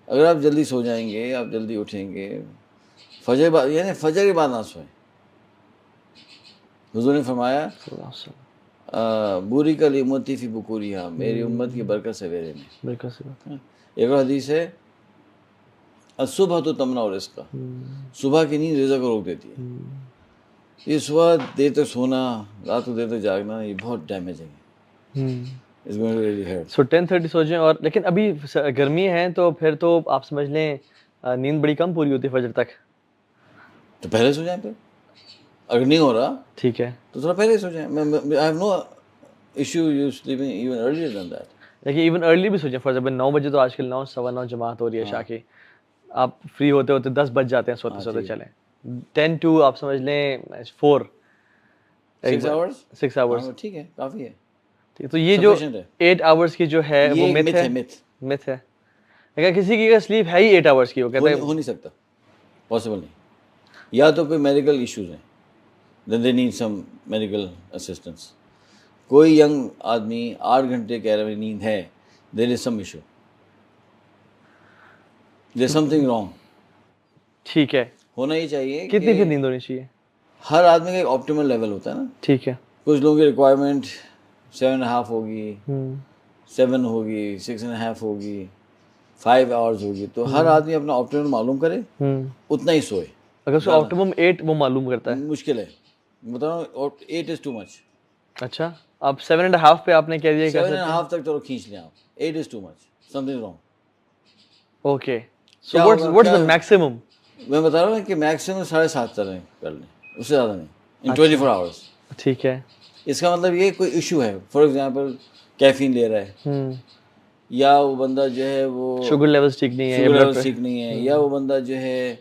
اگر آپ جلدی سو جائیں گے، آپ جلدی اٹھیں گے، فجر یعنی فجر کے بعد نہ سوئیں. حضور نے فرمایا بوری کل امتی فی بکوریہا، میری امت کی برکت سویرے میں. ایک اور حدیث ہے الصبح تو تمنع الرزق، صبح کی نیند رزق کو روک دیتی ہے. یہ صبح دیر تک سونا، رات کو دیر تک جاگنا، یہ بہت ڈیمیجنگ ہے. سو 10:30 سو جائیں. اور لیکن ابھی گرمی ہے تو پھر تو آپ سمجھ لیں نیند بڑی کم پوری ہوتی ہے فجر تک. تو پہلے سو جائیں. پھر اگر نہیں ہو رہا ٹھیک ہے تو تھوڑا پہلے سو جائیں. I have no issue you sleeping even earlier than that. لیکن ایون ارلی بھی سو جائیں. فار ایگزامپل 9 بجے تو آج کل 9 سوا 9 جماعت ہو رہی ہے عشاء کی. آپ فری ہوتے ہوتے 10 بج جاتے ہیں سوتے سوتے. چلیں 10 to آپ سمجھ لیں 4 6 hours 6 آورس. ٹھیک ہے، کافی ہے. تو یہ جو Sufficient ہے. 8 آورس کی جو ہے وہ یہ myth ہے. myth myth ہے. اگر کسی کی اگر سلیپ ہے ہی 8 آورس کی، وہ کہتے ہیں ہو نہیں سکتا، پاسبل نہیں. یا تو کوئی میڈیکل ایشوز ہیں، then they need some medical assistance. کوئی ینگ آدمی 8 گھنٹے کہہ رہے نیند ہے، there is some issue, there's something wrong. ٹھیک ہے. ہونا ہی چاہیے. کتنی پھر نیند ہونی چاہیے؟ ہر آدمی کا ایک آپٹیمل لیول ہوتا ہے نا. ٹھیک ہے. کچھ لوگوں کی ریکوائرمنٹ 7.5 ہوگی، 7 ہوگی، 6.5 ہوگی، 5 hours ہوگی. تو ہر آدمی اپنا آپٹیمل معلوم کرے، اتنا ہی سوئے. اگر اس کو آپٹیمم 8 وہ معلوم کرتا ہے، مشکل ہے. بتا رہا ہوں 8 is too much. اچھا آپ 7.5 پہ آپ نے کہہ دیا 7.5 تک چلو کھینچ لیں آپ. 8 is too much. Something wrong. Okay. So what's the maximum؟ میں بتا رہا ہوں کہ میکسیمم 7.5 کر لیں، اس سے زیادہ نہیں. in 24 hours. ٹھیک ہے. اس کا مطلب یہ کوئی ایشو ہے. فار ایگزامپل کیفین لے رہا ہے، یا وہ بندہ جو ہے وہ شوگر لیولز ٹھیک نہیں ہے، شوگر لیول ٹھیک نہیں ہے، یا وہ بندہ جو ہے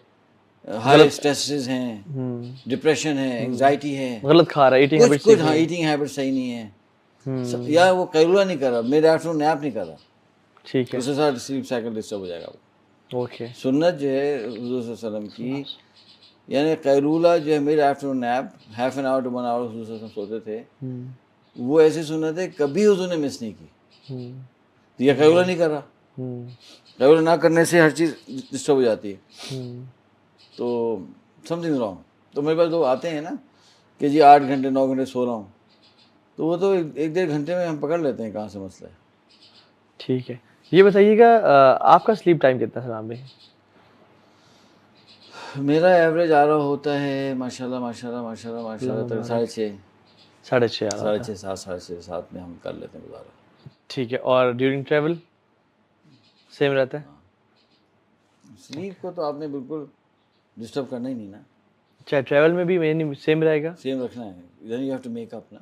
ہائی اسٹریسز ہیں، ڈپریشن ہے، انگزائٹی ہے، غلط کھا رہا ہے، ایٹنگ ہیبٹس کچھ ایٹنگ ہیبٹ صحیح نہیں ہے، یا وہ قیلولہ نہیں کر رہا، مڈ آفٹرنون نیپ نہیں کر رہا. ٹھیک ہے. اس کے ساتھ سلیپ سائیکل ڈسٹرب ہو جائے گا. اوکے. سنت جو ہے حضور صلی اللہ علیہ وسلم کی، یعنی قیلولہ جو ہے mid afternoon nap half an hour to 1 hour حضور صلی اللہ علیہ وسلم سوتے تھے، وہ ایسی سنت ہے کبھی حضور نے مس نہیں کی. یہ قیلولہ نہیں کر رہا. قیلولہ نہ کرنے سے ہر چیز ڈسٹرب ہو جاتی ہے. تو سم تھنگ رانگ. تو میرے پاس لوگ آتے ہیں نا کہ جی 8 گھنٹے 9 گھنٹے سو رہا ہوں، تو وہ تو 1-1.5 گھنٹے میں ہم پکڑ لیتے ہیں کہاں سے مسئلہ ہے. ٹھیک ہے. یہ بتائیے گا آپ کا سلیپ ٹائم کتنا ہے سلام بھائی؟ میرا ایوریج آ رہا ہوتا ہے ماشاء اللہ تک 6:30 7 میں ہم کر لیتے ہیں گزارا. ٹھیک ہے. اور ڈیورنگ ٹریول سیم رہتا ہے؟ سلیپ کو تو آپ نے بالکل ڈسٹرب کرنا ہی نہیں نا. چاہے ٹریول میں بھی میں سیم رہے گا؟ سیم رکھنا ہے. Then you have to make up نا.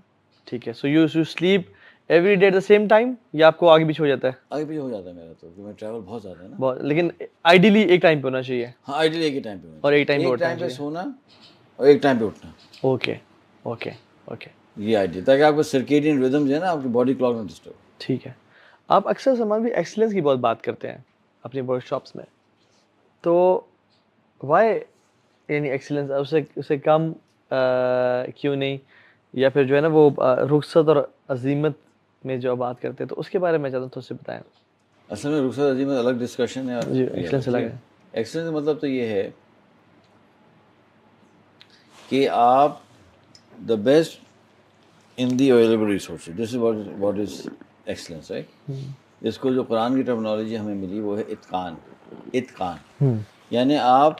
ٹھیک ہے. So you sleep every day at the same time, یا آپ کو آگے پیچھے ہو جاتا ہے؟ آگے پیچھے ہو جاتا ہے میرا تو، کیونکہ ٹریول بہت زیادہ ہے نا. بہت. لیکن آئیڈیلی ایک ٹائم پہ ہونا چاہیے. ہاں آئیڈیلی ایک ہی ٹائم پہ ہونا اور چاہیے. ایک ٹائم پہ ایک اٹھنا ٹائم پہ چاہیے. سونا اور ایک ٹائم پہ اٹھنا. Okay okay okay. یہ آئیڈیا، تاکہ آپ کو سرکیڈین ردم جو ہے نا آپ کی باڈی کلاک میں ڈسٹرب. ٹھیک ہے. آپ اکثر سامان بھی ایکسیلنس کی بہت بات کرتے ہیں اپنی ورک شاپس میں، تو وائی یعنی ایکسیلنس اسے کم کیوں نہیں؟ یا پھر جو ہے نا وہ رخصت اور عزیمت میں جو بات کرتے ہیں، تو اس کے بارے میں چاہتا ہوں تو سے بتائیں. اصل میں رخصت عظیمت الگ ڈسکشن ہے. جی ایکسیلنس الگ ہے. ایکسیلنس کا مطلب تو یہ ہے کہ آپ the best in the available resources. This is what is excellence, right. جس کو جو قرآن کی ٹرمنالوجی ہمیں ملی وہ ہے اتقان. اتقان یعنی آپ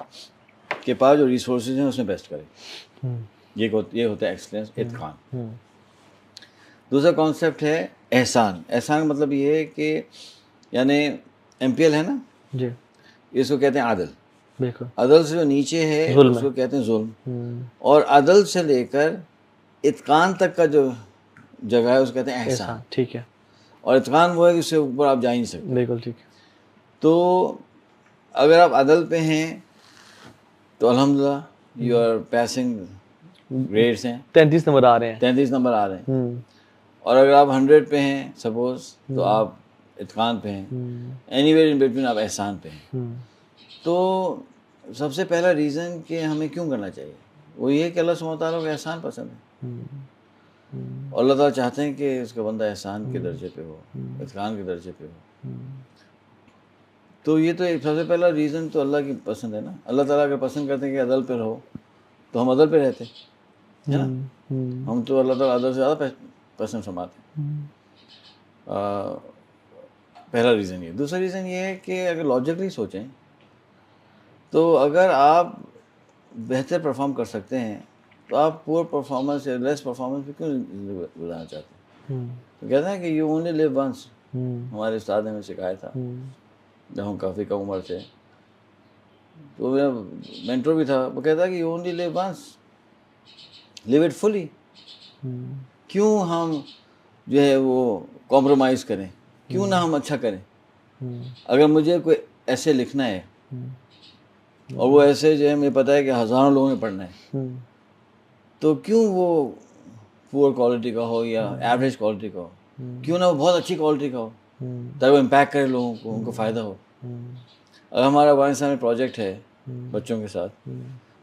کے پاس جو ریسورسز ہیں اس میں بیسٹ کریں. یہ ہوتا ہے ایکسیلنس، اتقان. دوسرا کانسیپٹ ہے احسان. احسان کا مطلب یہ ہے کہ یعنی MPL ہے نا جی، اس کو کہتے ہیں عدل. بالکل. عدل سے جو نیچے ہے اس کو کہتے ہیں ظلم. اور عدل سے لے کر اتقان تک کا جو جگہ ہے اس کو کہتے ہیں احسان. ٹھیک ہے. اور اتقان وہ ہے کہ اس سے اوپر آپ جا ہی نہیں سکتے. بالکل ٹھیک ہے. تو اگر آپ عدل پہ ہیں تو الحمدللہ یو آر پاسنگ گریڈس ہیں. 33 نمبر آ رہے ہیں. 33 نمبر آ رہے ہیں. اور اگر آپ 100 پہ ہیں سپوز تو آپ اتقان پہ ہیں. اینی ویئر ان بٹوین آپ احسان پہ ہیں. تو سب سے پہلا ریزن کہ ہمیں کیوں کرنا چاہیے وہ یہ ہے کہ اللہ سبحانہ و تعالیٰ کو احسان پسند ہے. اور اللہ تعالیٰ چاہتے ہیں کہ اس کا بندہ احسان کے درجے پہ ہو، اتقان کے درجے پہ ہو. تو یہ تو ایک سب سے پہلا ریزن تو اللہ کی پسند ہے نا. اللہ تعالیٰ اگر پسند کرتے ہیں کہ عدل پہ رہو تو ہم عدل پہ رہتے ہے نا. ہم تو اللہ تعالیٰ عدل سے زیادہ پسند فرماتے ہیں. پہلا ریزن یہ. دوسرا ریزن یہ ہے کہ اگر لاجکلی سوچیں تو اگر آپ بہتر پرفارم کر سکتے ہیں تو آپ پور پرفارمنس یا لیس پرفارمنس پہ کیوں گزارنا چاہتے ہیں؟ تو کہتے ہیں کہ یو اونلی لیو ونس. ہمارے استاد نے ہمیں سکھایا تھا جب ہم کافی کم عمر تھے. تو میرا مینٹور بھی تھا, وہ کہتا ہے کہ you only live once, live it fully. کیوں ہم جو ہے وہ کمپرومائز کریں, کیوں نہ ہم اچھا کریں. اگر مجھے کوئی ایسے لکھنا ہے اور وہ ایسے جو ہے مجھے پتہ ہے کہ ہزاروں لوگوں نے پڑھنا ہے, تو کیوں وہ پور کوالٹی کا ہو یا ایوریج کوالٹی کا ہو, کیوں نہ وہ بہت اچھی کوالٹی کا ہو تاکہ وہ امپیکٹ کرے لوگوں کو, ان کو فائدہ ہو. اگر ہمارا افغانستان میں پروجیکٹ ہے بچوں کے ساتھ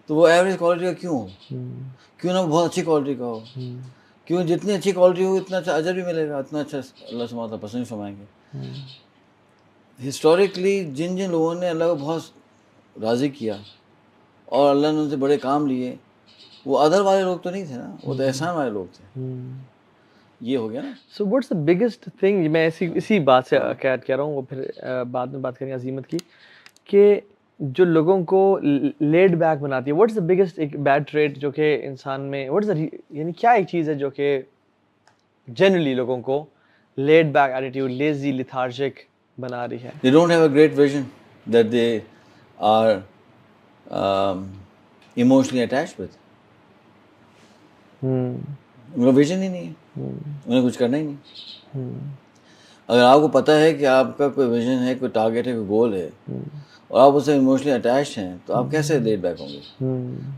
تو وہ ایوریج کوالٹی کا کیوں ہو, کیوں نہ وہ بہت اچھی کوالٹی کا ہو. کیوں جتنی اچھی کوالٹی ہو اتنا اچھا اجر بھی ملے گا, اتنا اچھا اللہ سبحانہ وتعالیٰ پسند فرمائیں گے. ہسٹوریکلی جن لوگوں نے اللہ کو بہت راضی کیا اور اللہ نے ان سے بڑے کام لیے, وہ عدل والے لوگ تو نہیں تھے نا, وہ تو احسان والے لوگ تھے. یہ ہو گیا نا. So what's the biggest thing, میں اسی بات سے ایڈ کر رہا ہوں, وہ پھر بعد میں بات کریں گے عظیمت کی, کہ جو لوگوں کو لیڈ بیک بناتی ہے. واٹس دا بگیسٹ ایک بیڈ ٹریٹ جو کہ انسان میں, واٹس دا یعنی کیا ایک چیز ہے جو کہ جنرلی لوگوں کو لیڈ بیک ایٹیٹیوڈ, لیزی, لیتھارجک بنا رہی ہے؟ They don't have a great vision that they are emotionally attached with. ان کا ویژن ہی نہیں ہے, انہیں کچھ کرنا ہی نہیں. اگر آپ کو پتہ ہے کہ آپ کا کوئی ویژن ہے, کوئی ٹارگیٹ ہے, کوئی گول ہے, اور آپ اس سے ایموشنلی اٹیچڈ ہیں, تو آپ کیسے لیڈ بیک ہوں گے؟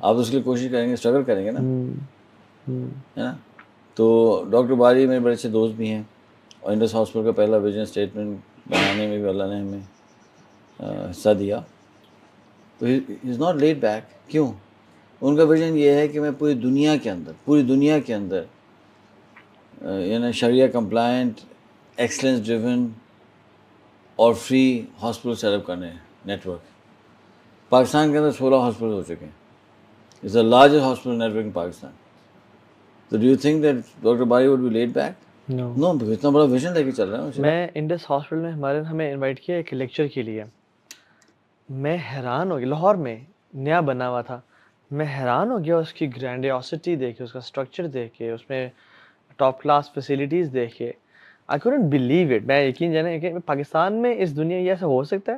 آپ اس کے لیے کوشش کریں گے, اسٹرگل کریں گے نا, ہے نا. تو ڈاکٹر باری میرے بڑے اچھے دوست بھی ہیں, اور انڈس ہاسپٹل کا پہلا ویژن اسٹیٹمنٹ بنانے میں بھی اللہ نے ہمیں حصہ دیا. تو he is not led back. کیوں؟ ان کا ویژن یہ ہے کہ میں پوری دنیا کے اندر یعنی شریعہ کمپلائنٹ, ایکسلنس ڈریون اور فری ہاسپٹل سیٹ اپ کرنے ہیں. نیٹ ورک پاکستان کے اندر 16 ہاسپٹل ہو چکے ہیں. It's the largest hospital network in Pakistan. تو do you think that doctor Bari would be led back? No, اتنا بڑا ویژن لے کے چل رہا ہے. میں انڈس ہاسپٹل میں ہمیں انوائٹ کیا ایک لیکچر کے لیے. میں حیران ہو گیا, لاہور میں نیا بنا ہوا تھا. میں حیران ہو گیا اس کی گرینڈیوسٹی دیکھ کے, اس کا اسٹرکچر دیکھ کے, اس میں ٹاپ کلاس فیسلٹیز دیکھ کے. I couldn't believe it. میں یقین جانے کہ پاکستان میں اس دنیا یہ ایسا ہو سکتا ہے.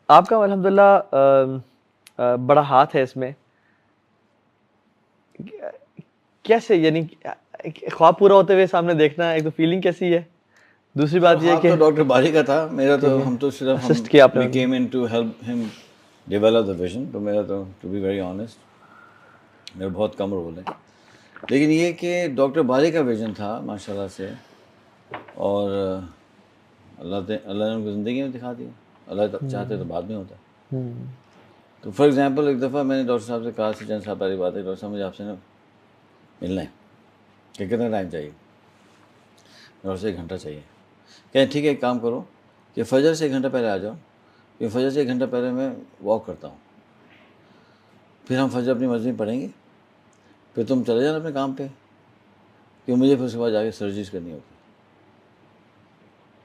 آپ کا الحمدللہ بڑا ہاتھ ہے اس میں. کیسے, یعنی خواب پورا ہوتے ہوئے سامنے دیکھنا, ایک تو فیلنگ کیسی ہے. دوسری بات یہ کہ ڈاکٹر باری کا تھا, میرا تو ہم تو صرف اسسٹ کیا آپ نے, we came in to help him develop the vision. تو میرا تو to be very honest میرا بہت کم رول ہے. لیکن یہ کہ ڈاکٹر باری کا ویژن تھا ماشاء اللہ سے, اور اللہ نے ان کو زندگی میں دکھا دیا. اللہ چاہتے تو بعد میں ہوتا. تو فار ایگزامپل ایک دفعہ میں نے ڈاکٹر صاحب سے کہا, سچن صاحب والی بات ہے, ڈاکٹر صاحب مجھے آپ سے نا ملنا ہے, کہ کتنا ٹائم چاہیے؟ ڈاکٹر سے 1 گھنٹہ چاہیے. کہیں ٹھیک ہے, ایک کام کرو کہ فجر سے 1 گھنٹہ پہلے آ جاؤ, کہ فجر سے 1 گھنٹہ پہلے میں واک کرتا ہوں, پھر ہم فجر اپنی مرضی میں پڑھیں گے, پھر تم چلے جانا اپنے کام پہ, کہ مجھے پھر اس کے بعد جا کے سرجریز کرنی ہوگی.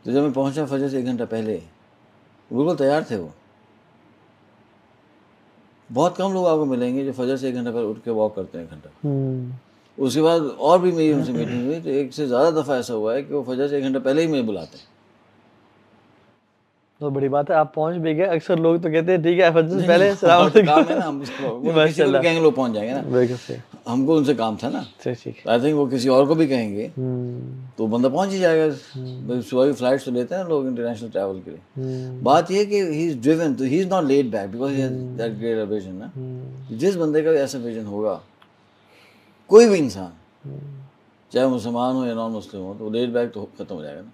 تو جب میں پہنچا فجر سے 1 گھنٹہ پہلے, بالکل تیار تھے وہ. بہت کم لوگ آپ کو ملیں گے جو فجر سے 1 گھنٹہ پہلے اٹھ کے واک کرتے ہیں 1 گھنٹہ. اس کے بعد اور بھی میری ان سے میٹنگ ہوئی, تو 1 سے زیادہ دفعہ ایسا ہوا ہے کہ وہ فجر سے 1 گھنٹہ پہلے ہی مجھے بلاتے ہیں. تو بڑی بات ہے, آپ پہنچ بھی گئے. اکثر لوگ تو کہتے ہیں ٹھیک ہے فجر سے پہلے السلام علیکم, کام ہے نا, ہم کسی کو بھی کہیں گے لوگ پہنچ جائیں گے نا. بالکل, ہم کو ان سے کام تھا نا. ٹھیک. آئی تھنک وہ کسی اور کو بھی کہیں گے تو بندہ پہنچ ہی جائے گا. صبح کی فلائٹس تو لیتے ہیں لوگ انٹرنیشنل ٹریول کے لیے. بات یہ کہ ہی از ڈریون, تو he is not led back because he has that great vision نا. جس بندے کا ایسا ویژن ہوگا, کوئی بھی انسان چاہے مسلمان ہو یا نان مسلم ہو, تو لیڈ بیک تو ختم ہو جائے گا نا.